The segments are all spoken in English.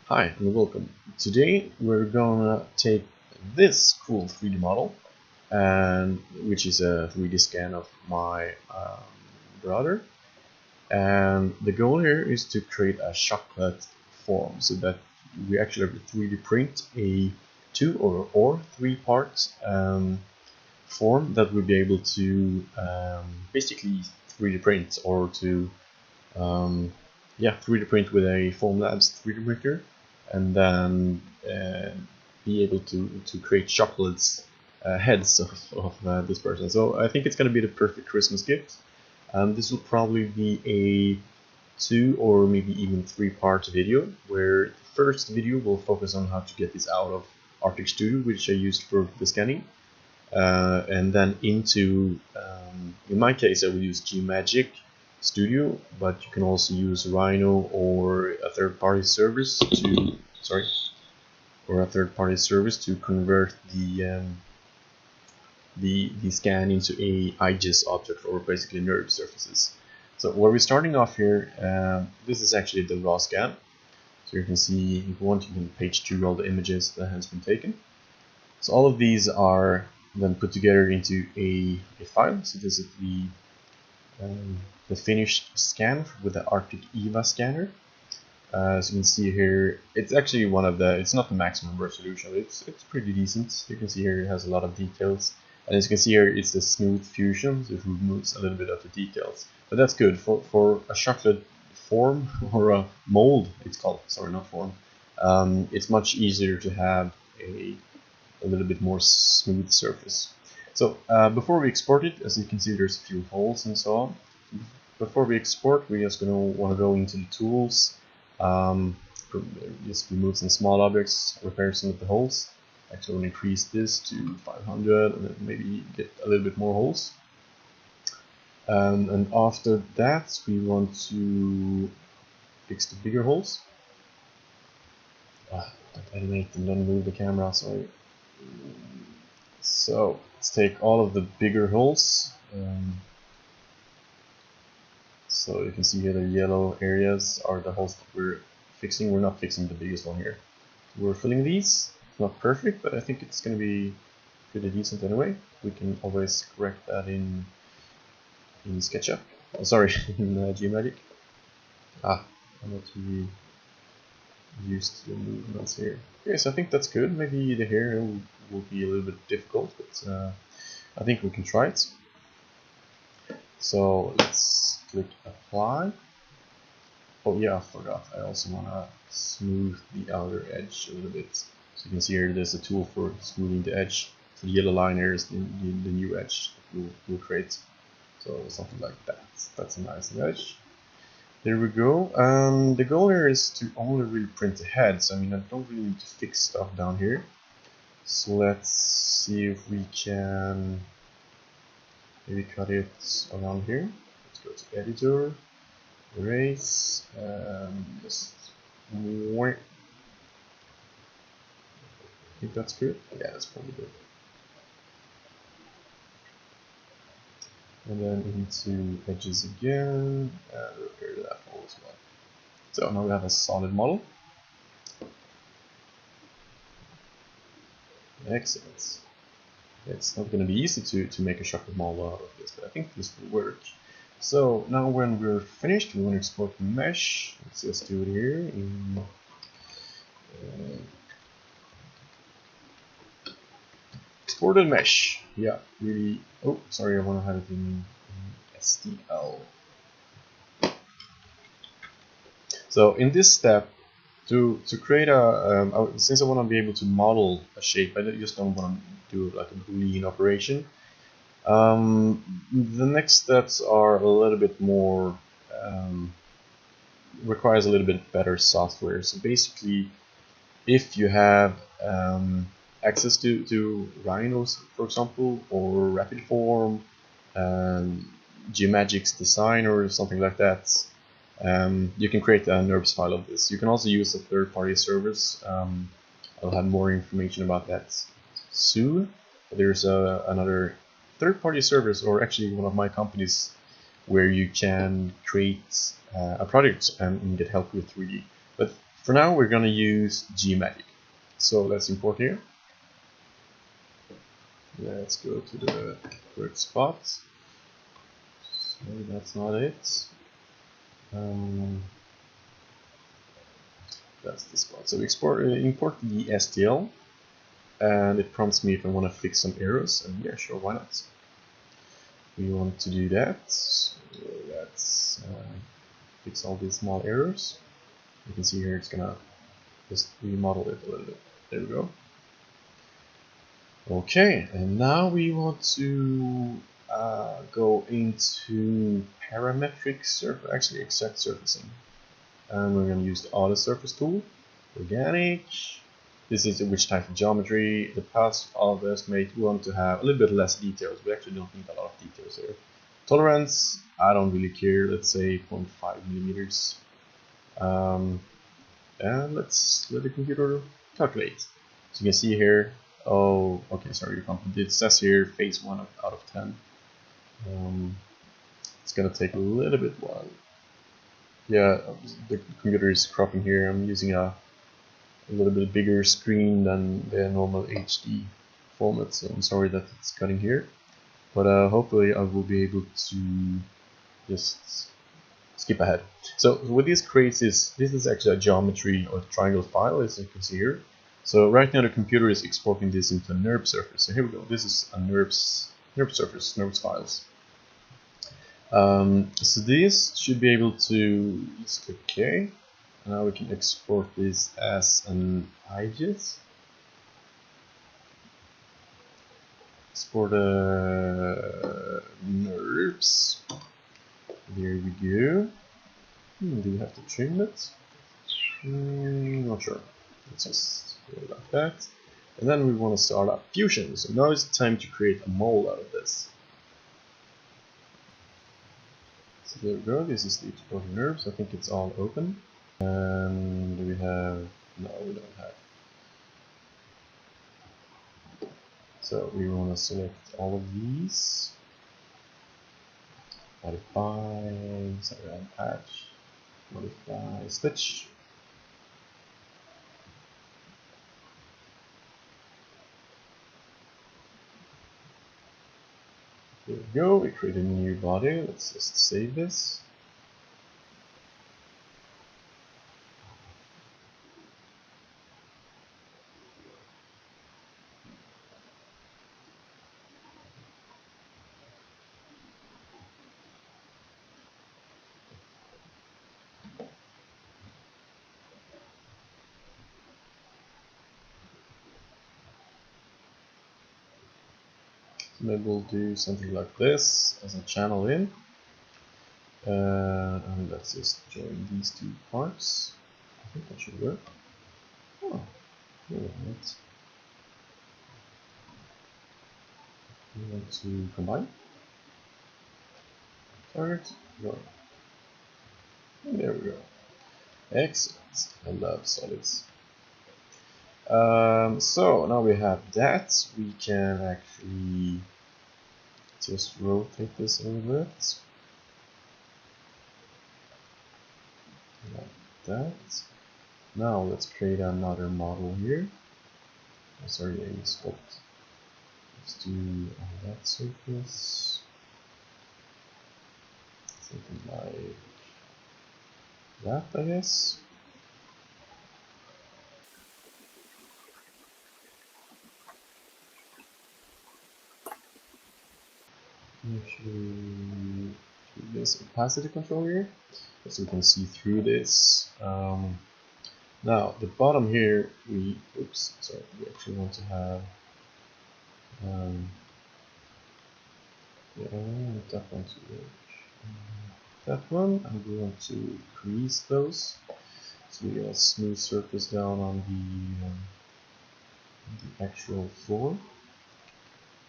Hi and welcome. Today we're gonna take this cool 3D model, and which is a 3D scan of my brother. And the goal here is to create a chocolate form, so that we actually 3D print a two or three part form that we'll be able to basically 3D print or to yeah, 3D print with a Formlabs 3D printer, and then be able to create chocolates heads of this person. So I think it's going to be the perfect Christmas gift. This will probably be a 2 or maybe even 3-part video, where the first video will focus on how to get this out of Artec Studio, which I used for the scanning, and then into, in my case, I will use Gmagic Studio, but you can also use Rhino or a third-party service to convert the scan into a IGES object, or basically NURB surfaces. So where we're starting off here, this is actually the raw scan. So you can see, if you want, you can page through all the images that has been taken. So all of these are then put together into a file. So this is the finished scan with the Artec EVA scanner. As you can see here, it's actually it's not the maximum resolution, it's pretty decent. You can see here it has a lot of details, and as you can see here, it's a smooth fusion, so it removes a little bit of the details. But that's good for a chocolate form, or a mold it's called, sorry, not form. It's much easier to have a little bit more smooth surface. So before we export it, as you can see, there's a few holes and so on. Before we export, we're just going to want to go into the tools, just remove some small objects, repair some of the holes. Actually, we'll increase this to 500 and then maybe get a little bit more holes. And after that, we want to fix the bigger holes. Don't animate and don't move the camera, sorry. So let's take all of the bigger holes. So you can see here the yellow areas are the holes that we're fixing. We're not fixing the biggest one here. We're filling these. It's not perfect, but I think it's going to be pretty decent anyway. We can always correct that in SketchUp. Oh, sorry, in Gmagic. I'm not really used to the movements here. Okay, so I think that's good. Maybe the hair will be a little bit difficult, but I think we can try it. So let's click apply. Oh yeah, I forgot. I also want to smooth the outer edge a little bit. So you can see here there's a tool for smoothing the edge. So the yellow line here is the new edge that we'll create. So something like that. That's a nice edge. There we go. The goal here is to only really print the heads. I mean, I don't really need to fix stuff down here. So let's see if we can maybe cut it around here. Let's go to editor, erase, just I think that's good. Yeah, that's probably good. And then into edges again, and repair that hole as well. So now we have a solid model. Excellent. It's not going to be easy to make a chocolate model out of this, but I think this will work. So now when we're finished, we want to export the mesh. Let's just do it here in exported mesh. Yeah, really. Oh, sorry, I want to have it in STL. So in this step, to create a since I want to be able to model a shape, I just don't want to do like a Boolean operation. The next steps are a little bit more requires a little bit better software. So basically, if you have access to Rhinos, for example, or Rapidform, Gmagic's design or something like that, you can create a NURBS file of this. You can also use a third-party service. I'll have more information about that soon. There's another third-party service, or actually one of my companies, where you can create a project and get help with 3D. But For now, we're going to use Gmagic. So let's import here. Let's go to the correct spot. So that's not it. That's the spot. So we import the STL, and it prompts me if I want to fix some errors, and yeah, sure, why not? We want to do that. So let's fix all these small errors. You can see here it's gonna just remodel it a little bit. There we go. Okay, and now we want to go into parametric actually exact surfacing. And we're going to use the auto surface tool, organic. This is which type of geometry. The path of the estimate, we want to have a little bit less details. We actually don't need a lot of details here. Tolerance, I don't really care. Let's say 0.5 millimeters. And let's let the computer calculate. So you can see here. Oh, okay. Sorry, it says here phase 1 out of 10. It's gonna take a little bit while. Yeah, the computer is cropping here. I'm using a little bit bigger screen than the normal HD format, so I'm sorry that it's cutting here. But hopefully I will be able to just skip ahead. So what this creates is, this is actually a geometry or triangle file, as you can see here. So right now the computer is exporting this into a NURB surface. So here we go. This is a NURB surface, NURBS files. So this should be able to just click OK. Now we can export this as an IGES. Export NURBS. There we go. Do we have to trim it? Not sure. Let's just go like that. And then we want to start up Fusion. So now it's time to create a mold out of this. So there we go. This is the exported NURBS. I think it's all open. And do we have? No, we don't have. So we want to select all of these. Modify, patch, modify, stitch. There we go, we create a new body. Let's just save this. Maybe we'll do something like this as a channel in. And let's just join these two parts. I think that should work. Oh, alright. We want to combine. Target, go. And there we go. Excellent. I love solids. So now we have that. We can actually just rotate this a little bit. Like that. Now let's create another model here. Oh, sorry, I stopped. Let's do on that surface. Something like that, I guess. Actually, this opacity control here, so we can see through this. Now the bottom here, we actually want to have yeah, I want that one to work. That one, and we want to crease those, so we get a smooth surface down on the actual floor.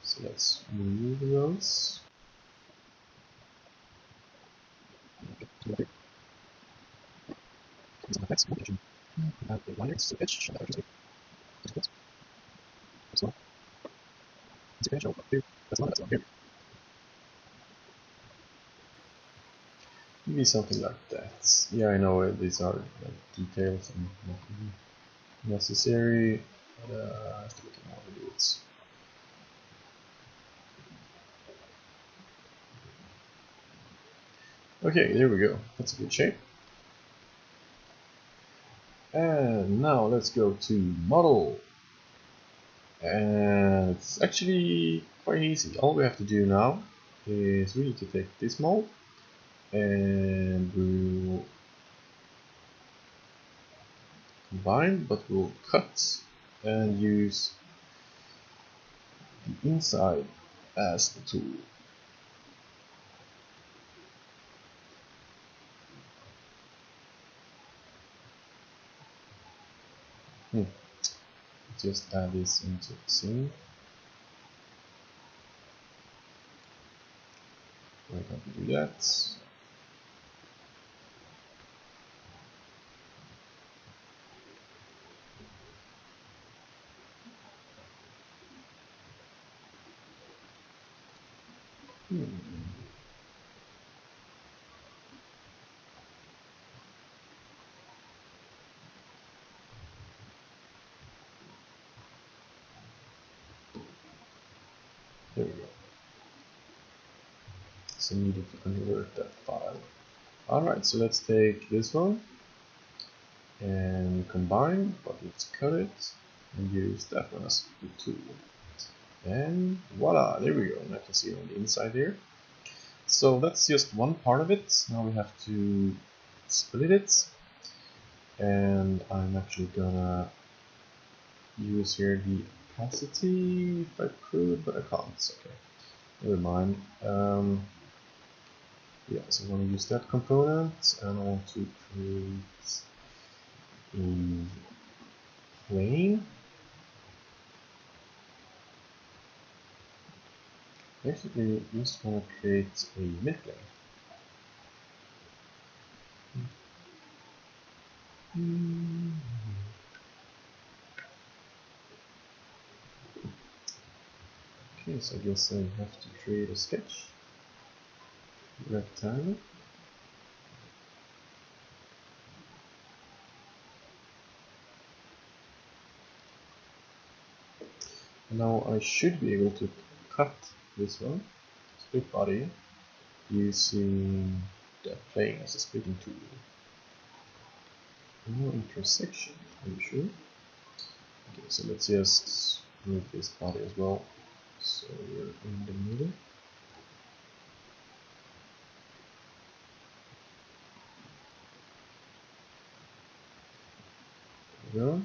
So let's remove those. Maybe something like that. Yeah, I know these are like details and not really necessary. I have to look at how to do it. Okay, there we go. That's a good shape. And now let's go to model. And it's actually quite easy. All we have to do now is we need to take this mold and we'll combine, but we'll cut and use the inside as the tool. Just add this into the scene. We're going to do that. There we go. So needed to convert that file. Alright, so let's take this one and combine, but let's cut it and use that one as the tool. And voila, there we go. And I can see it on the inside here. So that's just one part of it. Now we have to split it. And I'm actually gonna use here the opacity if I could, but I can't. Okay, never mind. Yeah, so I want to use that component and I want to create a plane. Basically, we just want to create a midplane. Okay, so I guess I have to create a sketch. Rectangle. Now I should be able to cut this one, split body, using the plane as a splitting tool. No intersection, are you sure? Okay, so let's just move this body as well. So we're in the middle. There we go.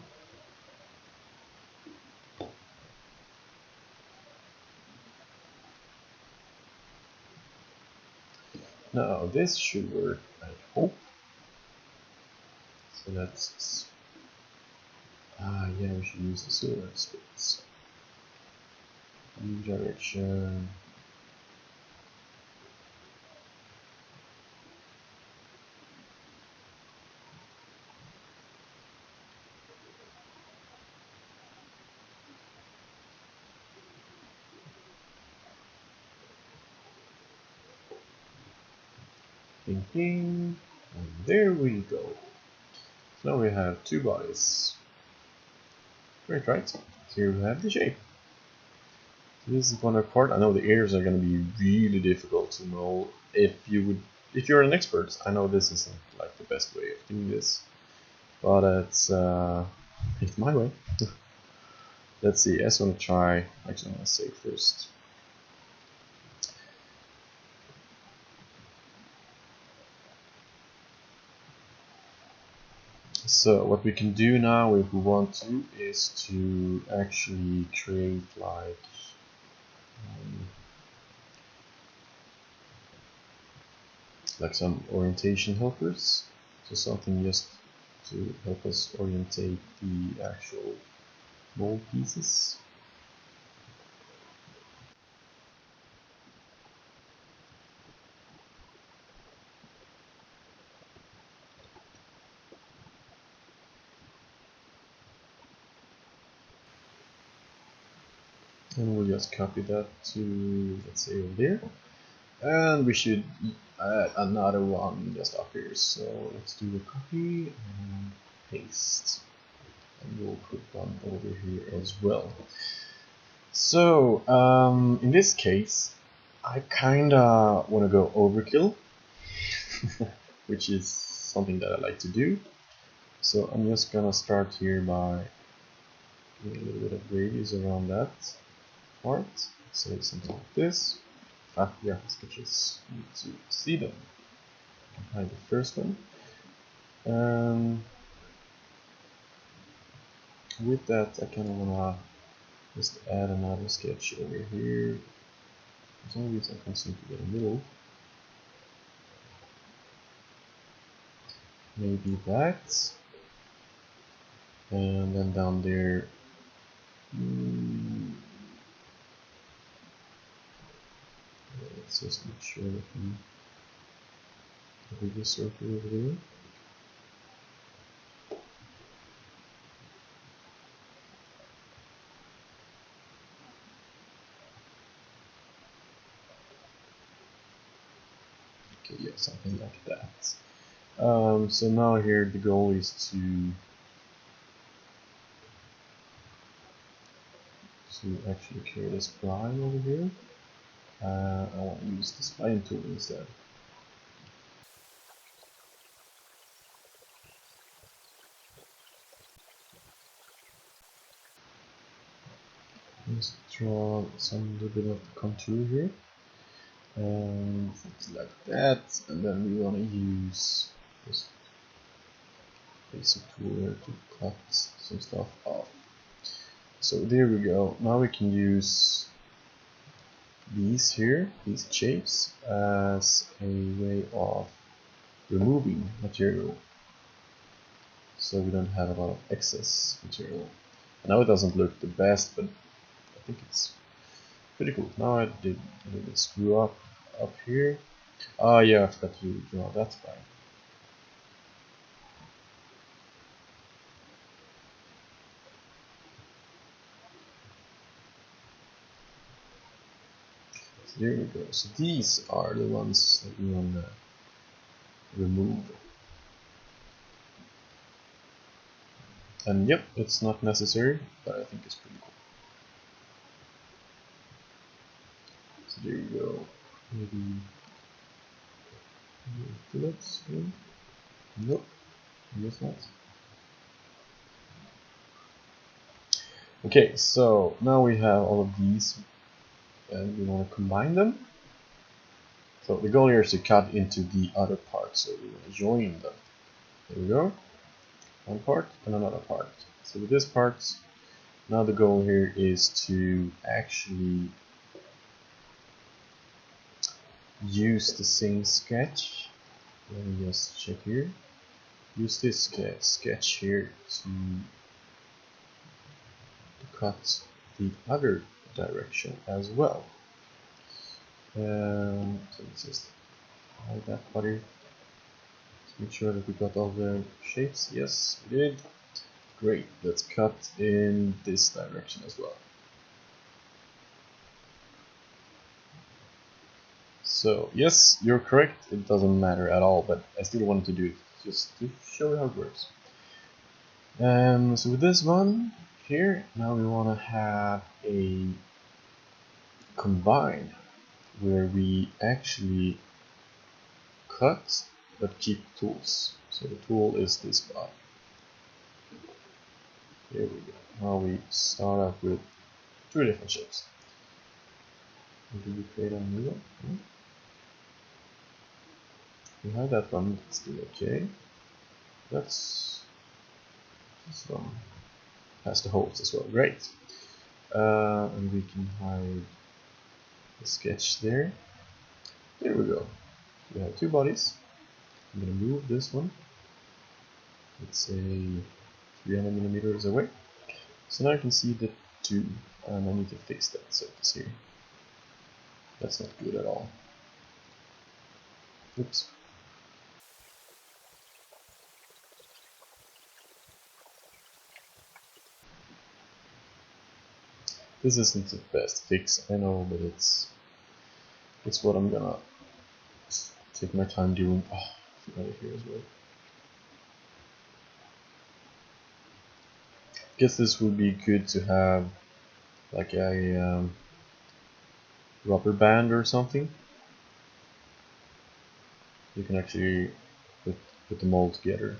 Now this should work, I hope. So let's yeah, we should use the silver splits. New direction. Thinking, and there we go. So now we have two bodies. Great, right? So here we have the shape. This is one part. I know the ears are going to be really difficult to know if you're an expert. I know this isn't like the best way of doing this, but it's my way. Let's see. I just want to try. Actually, I'm going to save first. So what we can do now, if we want to, is to actually create like some orientation helpers. So something just to help us orientate the actual mold pieces. And we'll just copy that to, let's say, over there. And we should, add another one just up here. So let's do a copy and paste. And we'll put one over here as well. So in this case, I kinda want to go overkill, which is something that I like to do. So I'm just gonna start here by doing a little bit of radius around that part. Say something like this. Yeah, sketches. Need to see them. Hide the first one. With that, I kind of wanna just add another sketch over here. For some reason, I can't seem to get a middle. Maybe that. And then down there. Let's just make sure that we have a bigger circle over there. Okay, yeah, something like that. So now here the goal is to actually create a spline over here. I want to use the spline tool instead. Just draw some little bit of contour here, and like that. And then we want to use this basic tool here to cut some stuff off. So there we go. Now we can use these here, these shapes, as a way of removing material, so we don't have a lot of excess material. I know it doesn't look the best, but I think it's pretty cool. Now I did a little screw up here. Oh yeah, I forgot to draw that spine. So there we go. So these are the ones that we want to remove. And yep, it's not necessary, but I think it's pretty cool. So there you go. Maybe fillets here. Nope, I guess not. Okay, so now we have all of these, and we want to combine them. So the goal here is to cut into the other part, so we want to join them. There we go. One part and another part. So with this part, now the goal here is to actually use the same sketch. Let me just check here. Use this sketch here to cut the other direction as well. So let's just hide that body. Let's make sure that we got all the shapes. Yes, we did. Great. Let's cut in this direction as well. So yes, you're correct. It doesn't matter at all, but I still wanted to do it just to show you how it works. So with this one here, now we want to have a combine where we actually cut but keep tools. So the tool is this guy. Here we go. Now we start off with two different shapes. Do we create a new one? We have that one still okay. This one has the holes as well. Great. And we can hide the sketch there. There we go. We have two bodies. I'm going to move this one. Let's say 300 millimeters away. So now I can see the two, and I need to fix that surface here. That's not good at all. Oops. This isn't the best fix, I know, but it's what I'm gonna take my time doing. Oh, I forgot it here as well. Guess this would be good to have like a rubber band or something. You can actually put them all together.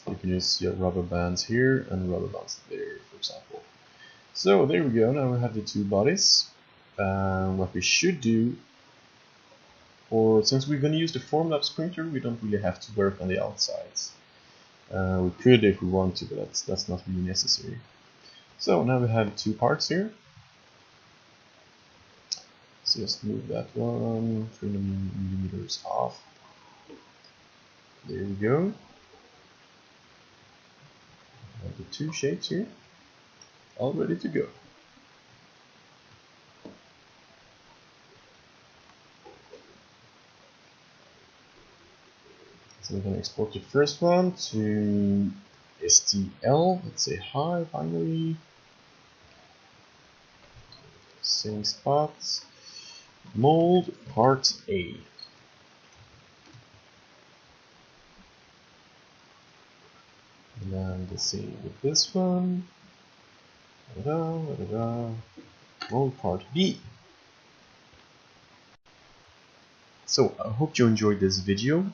You can use your rubber bands here and rubber bands there, for example. So there we go. Now we have the two bodies. What we should do, or since we're going to use the Formlabs printer, we don't really have to work on the outsides. We could if we want to, but that's not really necessary. So now we have two parts here. So just move that one 3 millimeters off. There we go. Have the two shapes here, all ready to go. So we're going to export the first one to STL. Let's say hi, finally. Same spots. Mold part A. And then the same with this one. Mold part B. So I hope you enjoyed this video.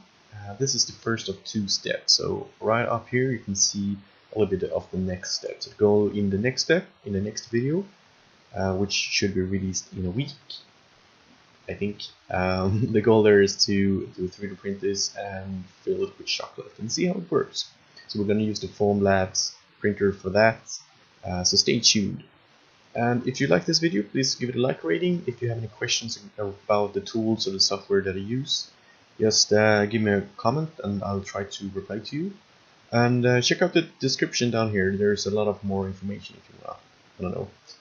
This is the first of 2 steps. So right up here you can see a little bit of the next steps. So go in the next step, in the next video, which should be released in a week, I think. The goal there is to 3D print this and fill it with chocolate and see how it works. So we're going to use the Formlabs printer for that. So stay tuned. And if you like this video, please give it a like rating. If you have any questions about the tools or the software that I use, just give me a comment and I'll try to reply to you. And check out the description down here. There's a lot of more information if you want to know.